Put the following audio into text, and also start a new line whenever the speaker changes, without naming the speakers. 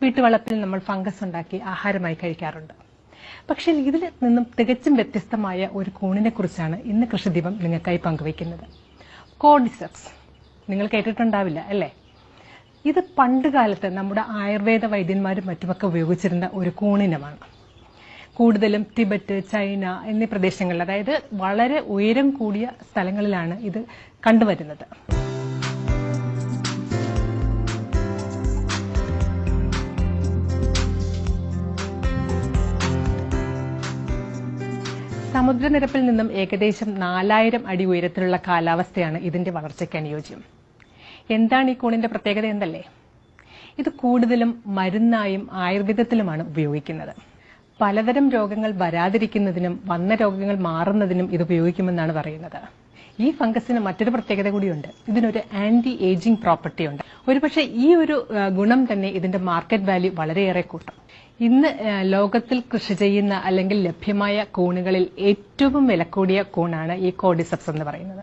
വീട്ടുവളപ്പിൽ നമ്മൾ ഫംഗസ് ഉണ്ടാക്കി ആഹാരമായി കഴിക്കാറുണ്ട്. പക്ഷേ ഇതിൽ നിന്നും തികച്ചും വ്യത്യസ്തമായ ഒരു കൂണിനെ കുറിച്ചാണ് ഇന്ന് കൃഷിദീപം നിങ്ങൾക്കായി പങ്കുവയ്ക്കുന്നത്. കോർഡിസെപ്സ്. നിങ്ങൾ കേട്ടിട്ടുണ്ടാവില്ല അല്ലേ? ഇത് പണ്ടുകാലത്ത് നമ്മുടെ ആയുർവേദ വൈദ്യന്മാരും മറ്റുമൊക്കെ ഉപയോഗിച്ചിരുന്ന ഒരു കൂണിനമാണ്. കൂടുതലും ടിബറ്റ്, ചൈന എന്നീ പ്രദേശങ്ങളിൽ, അതായത് വളരെ ഉയരം കൂടിയ സ്ഥലങ്ങളിലാണ് ഇത് കണ്ടുവരുന്നത്. സമുദ്രനിരപ്പിൽ നിന്നും ഏകദേശം 4000 അടി ഉയരത്തിലുള്ള കാലാവസ്ഥയാണ് ഇതിന്റെ വളർച്ചയ്ക്ക് അനുയോജ്യം. എന്താണ് ഈ കൂണിന്റെ പ്രത്യേകത എന്നല്ലേ? ഇത് കൂടുതലും മരുന്നായും ആയുർവേദത്തിലുമാണ് ഉപയോഗിക്കുന്നത്. പലതരം രോഗങ്ങൾ വരാതിരിക്കുന്നതിനും വന്ന രോഗങ്ങൾ മാറുന്നതിനും ഇത് ഉപയോഗിക്കുമെന്നാണ് പറയുന്നത്. ഈ ഫംഗസിന് മറ്റൊരു പ്രത്യേകത കൂടിയുണ്ട്. ഇതിനൊരു ആന്റി ഏജിംഗ് പ്രോപ്പർട്ടി ഉണ്ട്. ഒരുപക്ഷെ ഈ ഒരു ഗുണം തന്നെ ഇതിന്റെ മാർക്കറ്റ് വാല്യൂ വളരെയേറെ കൂട്ടും. ഇന്ന് ലോകത്തിൽ കൃഷി ചെയ്യുന്ന അല്ലെങ്കിൽ ലഭ്യമായ കൂണുകളിൽ ഏറ്റവും വില കൂടിയ കൂണാണ് ഈ കോർഡിസെപ്സ് എന്ന് പറയുന്നത്.